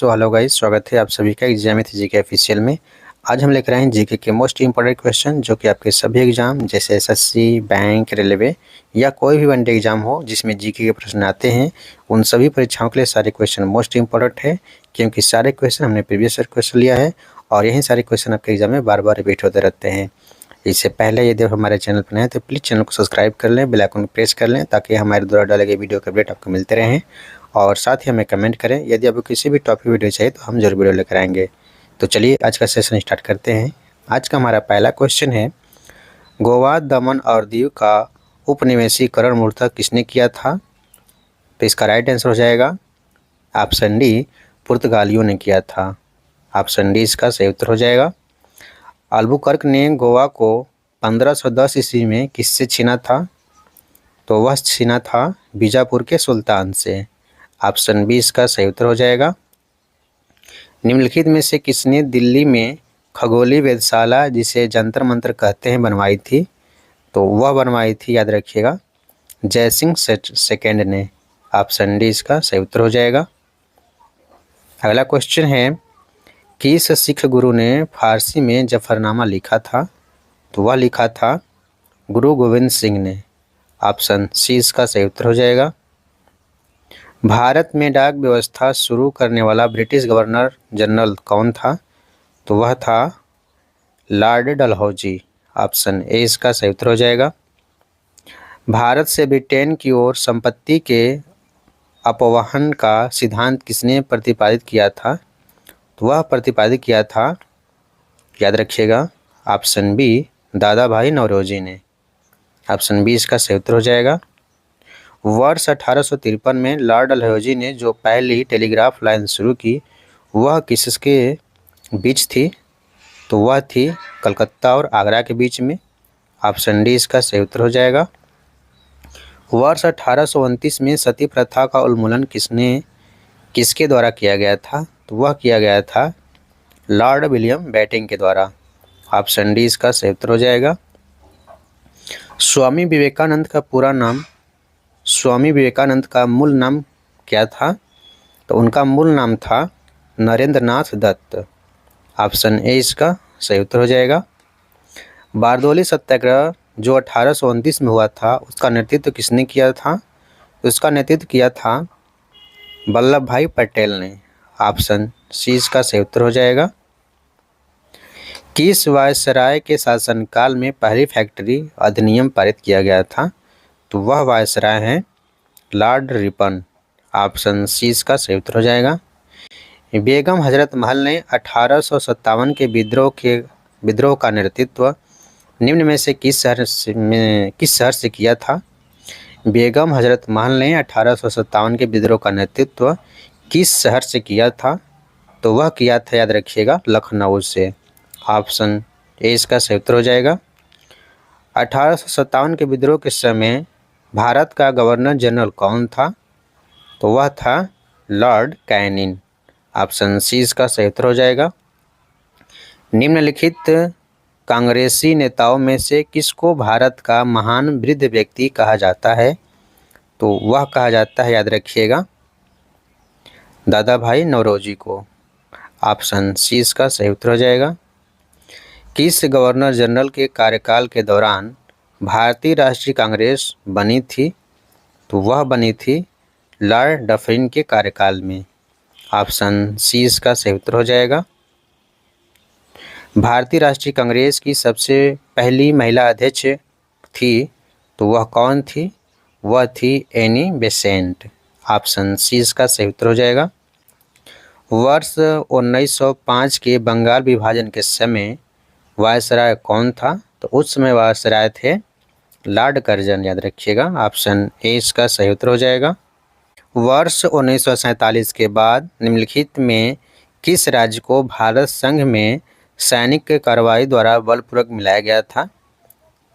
So hello guys, स्वागत है आप सभी का एग्जाम विथ जीके ऑफिशियल में। आज हम लेकर आए हैं जीके के मोस्ट इंपॉर्टेंट क्वेश्चन जो कि आपके सभी एग्जाम जैसे एसएससी, बैंक, रेलवे या कोई भी वनडे एग्जाम हो जिसमें जीके के प्रश्न आते हैं, उन सभी परीक्षाओं के लिए सारे क्वेश्चन मोस्ट इंपॉर्टेंट है, क्योंकि सारे क्वेश्चन हमने प्रीवियस ईयर क्वेश्चन लिया है और यही सारे क्वेश्चन आपके एग्जाम में बार बार रिपीट होते रहते हैं। इससे पहले यदि आप हमारे चैनल पर नए हैं तो प्लीज़ चैनल को सब्सक्राइब कर लें, बेल आइकन प्रेस कर लें ताकि हमारे द्वारा डाले गए वीडियो के अपडेट आपको मिलते रहें। और साथ ही हमें कमेंट करें, यदि आपको किसी भी टॉपिक वीडियो चाहिए तो हम जरूर वीडियो लेकर आएंगे। तो चलिए आज का सेशन स्टार्ट करते हैं। आज का हमारा पहला क्वेश्चन है, गोवा, दमन और दीव का उपनिवेशीकरण मूलतः किसने किया था? तो इसका राइट आंसर हो जाएगा ऑप्शन डी, पुर्तगालियों ने किया था। ऑप्शन डी इसका सही उत्तर हो जाएगा। अल्बुकर्क ने गोवा को 1510 ईस्वी में किससे छीना था? तो वह छीना था बीजापुर के सुल्तान से। ऑप्शन बी इसका सही उत्तर हो जाएगा। निम्नलिखित में से किसने दिल्ली में खगोलीय वेधशाला, जिसे जंतर मंतर कहते हैं, बनवाई थी? तो वह बनवाई थी, याद रखिएगा, जयसिंह सेकेंड ने। ऑप्शन डी इसका सही उत्तर हो जाएगा। अगला क्वेश्चन है, किस सिख गुरु ने फारसी में जफरनामा लिखा था? तो वह लिखा था गुरु गोविंद सिंह ने। ऑप्शन सी इसका सही उत्तर हो जाएगा। भारत में डाक व्यवस्था शुरू करने वाला ब्रिटिश गवर्नर जनरल कौन था? तो वह था लॉर्ड डलहौजी। ऑप्शन ए इसका सही उत्तर हो जाएगा। भारत से ब्रिटेन की ओर संपत्ति के अपवहन का सिद्धांत किसने प्रतिपादित किया था? तो वह प्रतिपादित किया था, याद रखिएगा, ऑप्शन बी, दादा भाई नौरोजी ने। ऑप्शन बी इसका सही उत्तर हो जाएगा। वर्ष 1853 में लॉर्ड डलहौजी ने जो पहली टेलीग्राफ लाइन शुरू की वह किसके बीच थी? तो वह थी कलकत्ता और आगरा के बीच में। ऑप्शन डी इसका सही उत्तर हो जाएगा। वर्ष 1829 में सती प्रथा का उन्मूलन किसके द्वारा किया गया था? तो वह किया गया था लॉर्ड विलियम बेंटिंक के द्वारा। ऑप्शन डी इसका सही उत्तर हो जाएगा। स्वामी विवेकानंद का पूरा नाम, स्वामी विवेकानंद का मूल नाम क्या था? तो उनका मूल नाम था नरेंद्र नाथ दत्त। ऑप्शन ए इसका सही उत्तर हो जाएगा। बारदोली सत्याग्रह जो 1829 में हुआ था उसका नेतृत्व किसने किया था? उसका नेतृत्व किया था वल्लभ भाई पटेल ने। ऑप्शन सी इसका सही उत्तर हो जाएगा। किस वायसराय के शासनकाल में पहली फैक्ट्री अधिनियम पारित किया गया था? तो वह वायसराय हैं लॉर्ड रिपन। ऑप्शन सी इसका सही उत्तर हो जाएगा। बेगम हजरत महल ने 1857 के विद्रोह का नेतृत्व निम्न में से किस शहर से किया था? बेगम हजरत महल ने 1857 के विद्रोह का नेतृत्व किस शहर से किया था? तो वह किया था, याद रखिएगा, लखनऊ से। ऑप्शन ए इसका सही उत्तर हो जाएगा। 1857 के विद्रोह के समय भारत का गवर्नर जनरल कौन था? तो वह था लॉर्ड कैनिंग। ऑप्शन सी इसका सही उत्तर हो जाएगा। निम्नलिखित कांग्रेसी नेताओं में से किसको भारत का महान वृद्ध व्यक्ति कहा जाता है? तो वह कहा जाता है, याद रखिएगा, दादा भाई नौरोजी को। ऑप्शन सी इसका सही उत्तर हो जाएगा। किस गवर्नर जनरल के कार्यकाल के दौरान भारतीय राष्ट्रीय कांग्रेस बनी थी? तो वह बनी थी लॉर्ड डफरिन के कार्यकाल में। ऑप्शन सी इसका सही उत्तर हो जाएगा। भारतीय राष्ट्रीय कांग्रेस की सबसे पहली महिला अध्यक्ष थी, तो वह कौन थी? वह थी एनी बेसेंट। ऑप्शन सी इसका सही उत्तर हो जाएगा। वर्ष 1905 के बंगाल विभाजन के समय वायसराय कौन था? तो उस समय वायसराय थे लॉर्ड कर्जन, याद रखिएगा। ऑप्शन ए इसका सही उत्तर हो जाएगा। वर्ष 1947 के बाद निम्नलिखित में किस राज्य को भारत संघ में सैनिक कार्रवाई द्वारा बलपूर्वक मिलाया गया था?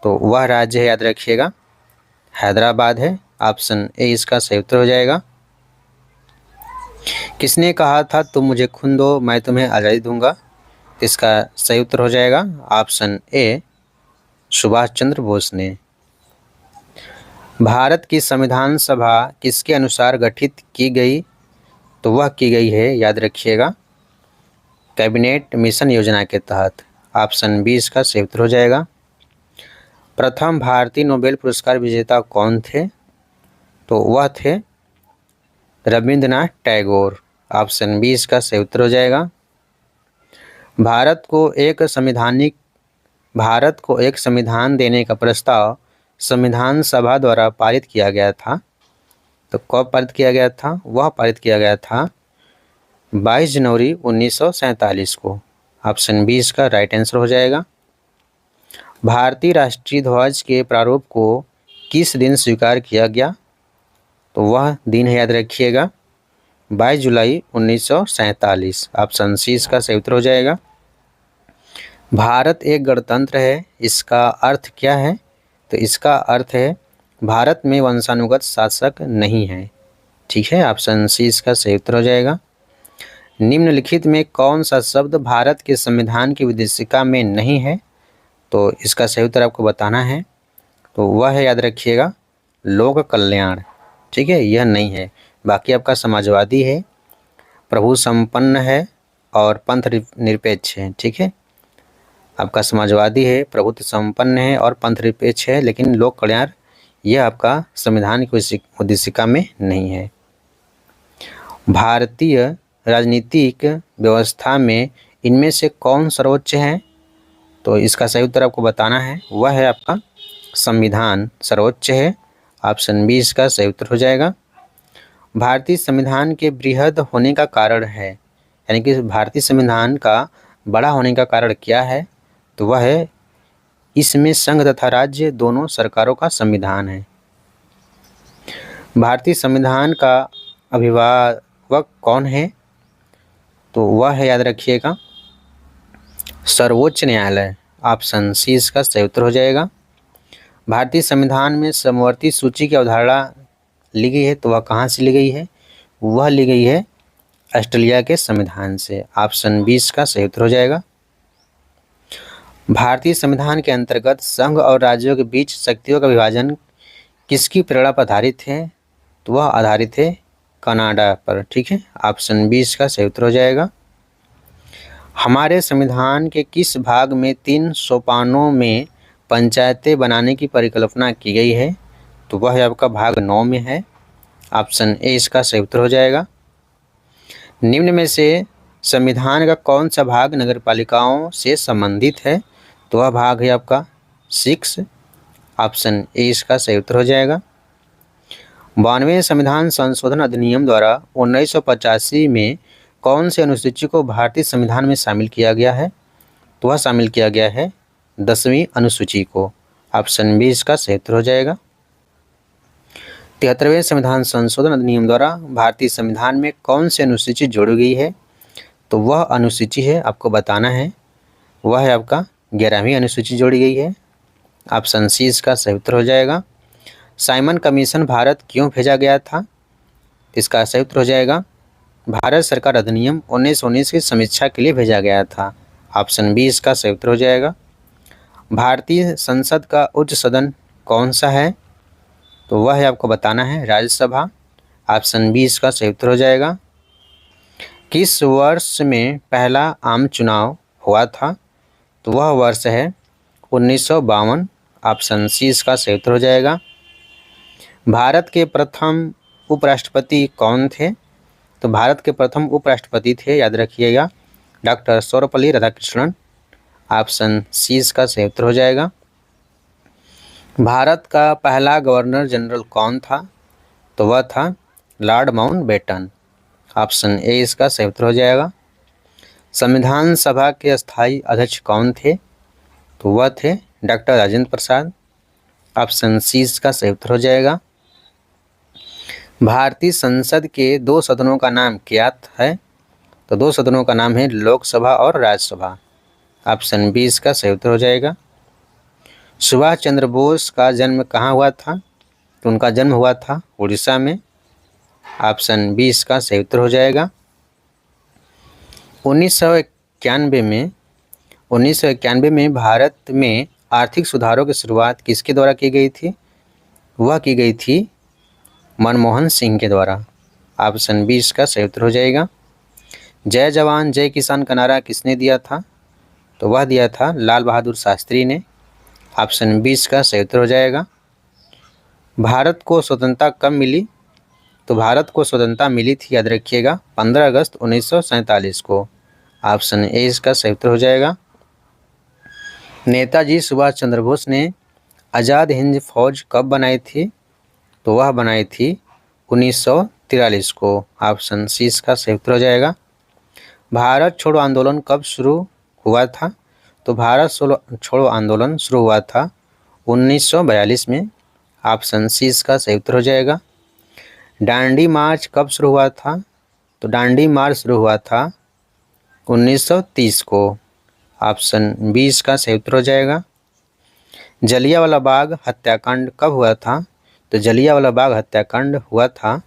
तो वह राज्य है, याद रखिएगा, हैदराबाद है। ऑप्शन ए इसका सही उत्तर हो जाएगा। किसने कहा था तुम मुझे खून दो मैं तुम्हें आज़ादी दूंगा? इसका सही उत्तर हो जाएगा ऑप्शन ए, सुभाष चंद्र बोस ने। भारत की संविधान सभा किसके अनुसार गठित की गई? तो वह की गई है, याद रखिएगा, कैबिनेट मिशन योजना के तहत। ऑप्शन 20 का सही उत्तर हो जाएगा। प्रथम भारतीय नोबेल पुरस्कार विजेता कौन थे? तो वह थे रविंद्रनाथ टैगोर। ऑप्शन 20 का सही उत्तर हो जाएगा। भारत को एक संविधान देने का प्रस्ताव संविधान सभा द्वारा पारित किया गया था। तो कब पारित किया गया था? वह पारित किया गया था 22 जनवरी 1947 को। ऑप्शन 20 का राइट आंसर हो जाएगा। भारतीय राष्ट्रीय ध्वज के प्रारूप को किस दिन स्वीकार किया गया? तो वह दिन है, याद रखिएगा, 22 जुलाई 1947। ऑप्शन सी इसका सही उत्तर हो जाएगा। भारत एक गणतंत्र है, इसका अर्थ क्या है? तो इसका अर्थ है भारत में वंशानुगत शासक नहीं है। ठीक है, ऑप्शन सी इसका सही उत्तर हो जाएगा। निम्नलिखित में कौन सा शब्द भारत के संविधान की विदेशिका में नहीं है? तो इसका सही उत्तर आपको बताना है। तो वह है, याद रखिएगा, लोक कल्याण। ठीक है, यह नहीं है। बाकी आपका समाजवादी है, प्रभु संपन्न है और पंथ निरपेक्ष है। ठीक है, आपका समाजवादी है, प्रभुत्व संपन्न है और पंथ निरपेक्ष है, लेकिन लोक कल्याण यह आपका संविधान की उद्देशिका में नहीं है। भारतीय राजनीतिक व्यवस्था में इनमें से कौन सर्वोच्च है? तो इसका सही उत्तर आपको बताना है। वह है आपका संविधान सर्वोच्च है। ऑप्शन 20 का सही उत्तर हो जाएगा। भारतीय संविधान के बृहद होने का कारण है, यानी कि भारतीय संविधान का बड़ा होने का कारण क्या है? तो वह है इसमें संघ तथा राज्य दोनों सरकारों का संविधान है। भारतीय संविधान का अभिभावक कौन है? तो वह है, याद रखिएगा, सर्वोच्च न्यायालय। ऑप्शन सी इसका सही उत्तर हो जाएगा। भारतीय संविधान में समवर्ती सूची की अवधारणा ली गई है, तो वह कहाँ से ली गई है? वह ली गई है ऑस्ट्रेलिया के संविधान से। ऑप्शन 20 का सही उत्तर हो जाएगा। भारतीय संविधान के अंतर्गत संघ और राज्यों के बीच शक्तियों का विभाजन किसकी प्रेरणा पर आधारित है? तो वह आधारित है कनाडा पर। ठीक है, ऑप्शन 20 का सही उत्तर हो जाएगा। हमारे संविधान के किस भाग में 3 सोपानों में पंचायतें बनाने की परिकल्पना की गई है? तो वह है आपका भाग 9 में है। ऑप्शन ए इसका सही उत्तर हो जाएगा। निम्न में से संविधान का कौन सा भाग नगरपालिकाओं से संबंधित है? तो वह भाग है आपका 6। ऑप्शन ए इसका सही उत्तर हो जाएगा। 92वें संविधान संशोधन अधिनियम द्वारा 1985 में कौन से अनुसूची को भारतीय संविधान में शामिल किया गया है? तो वह शामिल किया गया है 10वीं अनुसूची को। ऑप्शन बी इसका सही उत्तर हो जाएगा। 73वें संविधान संशोधन अधिनियम द्वारा भारतीय संविधान में कौन सी अनुसूची जोड़ी गई है? तो वह अनुसूची है, आपको बताना है, वह है आपका 11वीं अनुसूची जोड़ी गई है। ऑप्शन सी इसका सही उत्तर हो जाएगा। साइमन कमीशन भारत क्यों भेजा गया था? इसका सही उत्तर हो जाएगा, भारत सरकार अधिनियम 1919 की समीक्षा के लिए भेजा गया था। ऑप्शन बी इसका सही उत्तर हो जाएगा। भारतीय संसद का उच्च सदन कौन सा है? तो वह है, आपको बताना है, राज्यसभा। ऑप्शन बी इसका सही उत्तर हो जाएगा। किस वर्ष में पहला आम चुनाव हुआ था? तो वह वर्ष है 1952। ऑप्शन सी इसका सही उत्तर हो जाएगा। भारत के प्रथम उपराष्ट्रपति कौन थे? तो भारत के प्रथम उपराष्ट्रपति थे, याद रखिएगा, doctor Sarvepalli Radhakrishnan. Option C इसका सही उत्तर हो जाएगा। भारत का पहला गवर्नर जनरल कौन था? तो वह था लॉर्ड माउंटबेटन। ऑप्शन ए इसका सही उत्तर हो जाएगा। संविधान सभा के स्थायी अध्यक्ष कौन थे? तो वह थे doctor Rajendra Prasad. Option C इसका सही उत्तर हो जाएगा। भारतीय संसद के 2 सदनों का नाम क्या है? तो 2 सदनों का नाम है लोकसभा और राज्यसभा। ऑप्शन बी इसका सही उत्तर हो जाएगा। सुभाष चंद्र बोस का जन्म कहाँ हुआ था? तो उनका जन्म हुआ था उड़ीसा में। ऑप्शन बी इसका सही उत्तर हो जाएगा। 1991 में भारत में आर्थिक सुधारों की शुरुआत किसके द्वारा की गई थी? वह की गई थी मनमोहन सिंह के द्वारा। ऑप्शन बी इसका सही उत्तर हो जाएगा। जय जवान जय किसान का नारा किसने दिया था? तो वह दिया था लाल बहादुर शास्त्री ने। ऑप्शन बी इसका सही उत्तर हो जाएगा। भारत को स्वतंत्रता कब मिली? तो भारत को स्वतंत्रता मिली थी, याद रखिएगा, 15 अगस्त 1947 को। ऑप्शन ए इसका सही उत्तर हो जाएगा। नेताजी सुभाष चंद्र बोस ने आज़ाद हिंद फौज कब बनाई थी? तो वह बनाई थी 1943 को। ऑप्शन सी इसका सही उत्तर हो जाएगा। भारत छोड़ो आंदोलन कब शुरू हुआ था? तो भारत छोड़ो आंदोलन शुरू हुआ था 1942 में। ऑप्शन सी इसका सही उत्तर हो जाएगा। दांडी मार्च कब शुरू हुआ था? तो दांडी मार्च शुरू हुआ था 1930 को। ऑप्शन बी इसका सही उत्तर हो जाएगा। जलियांवाला बाग हत्याकांड कब हुआ था? तो जलियांवाला बाग हत्याकांड हुआ था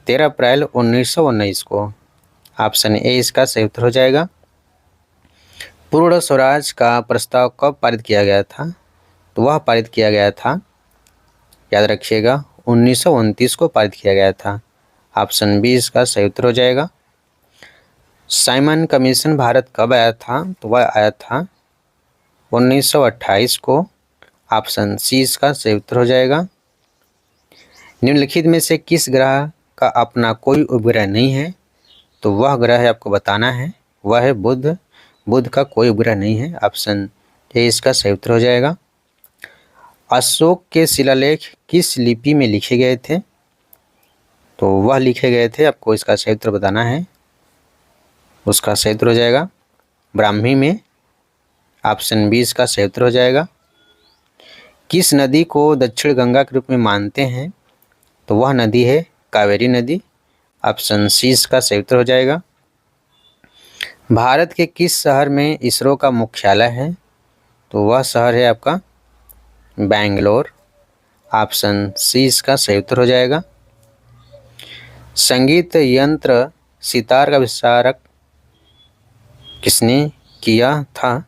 13 अप्रैल 1919 को। ऑप्शन ए इसका सही उत्तर हो जाएगा। पूर्ण स्वराज का प्रस्ताव कब पारित किया गया था? तो वह पारित किया गया था, याद रखिएगा, 1929 को पारित किया गया था। ऑप्शन बी इसका सही उत्तर हो जाएगा। साइमन कमीशन भारत कब आया था? तो वह आया था 1928 को। ऑप्शन सी इसका सही उत्तर हो जाएगा। निम्नलिखित में से किस ग्रह का अपना कोई उपग्रह नहीं है? तो वह ग्रह आपको बताना है, वह है बुध। बुध का कोई उपग्रह नहीं है। ऑप्शन ए इसका सही उत्तर हो जाएगा। अशोक के शिलालेख किस लिपि में लिखे गए थे? तो वह लिखे गए थे, आपको इसका सही उत्तर बताना है, उसका सही उत्तर हो जाएगा ब्राह्मी में। ऑप्शन बी इसका सही उत्तर हो जाएगा। किस नदी को दक्षिण गंगा के रूप में मानते हैं? तो वह नदी है कावेरी नदी। ऑप्शन सी इसका सही उत्तर हो जाएगा। भारत के किस शहर में इसरो का मुख्यालय है? तो वह शहर है आपका बेंगलोर। ऑप्शन सी इसका सही उत्तर हो जाएगा। संगीत यंत्र सितार का आविष्कार किसने किया था?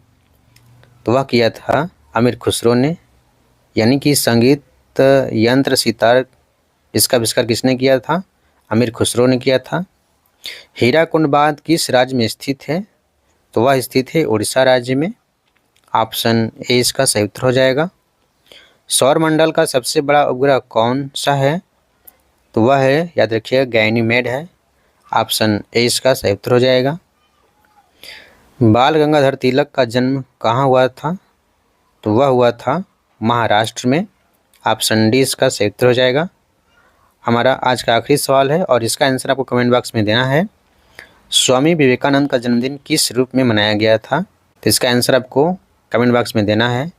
तो वह किया था अमीर खुसरो ने। यानी कि संगीत यंत्र सितार, इसका आविष्कार किसने किया था? अमीर खुसरो ने किया था। हीराकुंड बांध किस राज्य में स्थित है? तो वह स्थित है उड़ीसा राज्य में। ऑप्शन ए इसका सही उत्तर हो जाएगा। सौरमंडल का सबसे बड़ा उपग्रह कौन सा है? तो वह है, याद रखिएगा, गैनीमेड है। ऑप्शन ए इसका सही उत्तर हो जाएगा। बाल गंगाधर तिलक का जन्म कहाँ हुआ था? तो वह हुआ था महाराष्ट्र में। ऑप्शन डी इसका सही उत्तर हो जाएगा। हमारा आज का आखिरी सवाल है और इसका आंसर आपको कमेंट बॉक्स में देना है। स्वामी विवेकानंद का जन्मदिन किस रूप में मनाया गया था? तो इसका आंसर आपको कमेंट बॉक्स में देना है।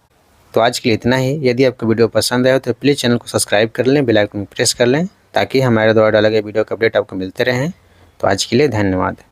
तो आज के लिए इतना ही। यदि आपको वीडियो पसंद आया तो प्लीज़ चैनल को सब्सक्राइब कर लें, बेल आइकन प्रेस कर लें, ताकि हमारे द्वारा डाले गए वीडियो का अपडेट आपको मिलते रहें। तो आज के लिए धन्यवाद।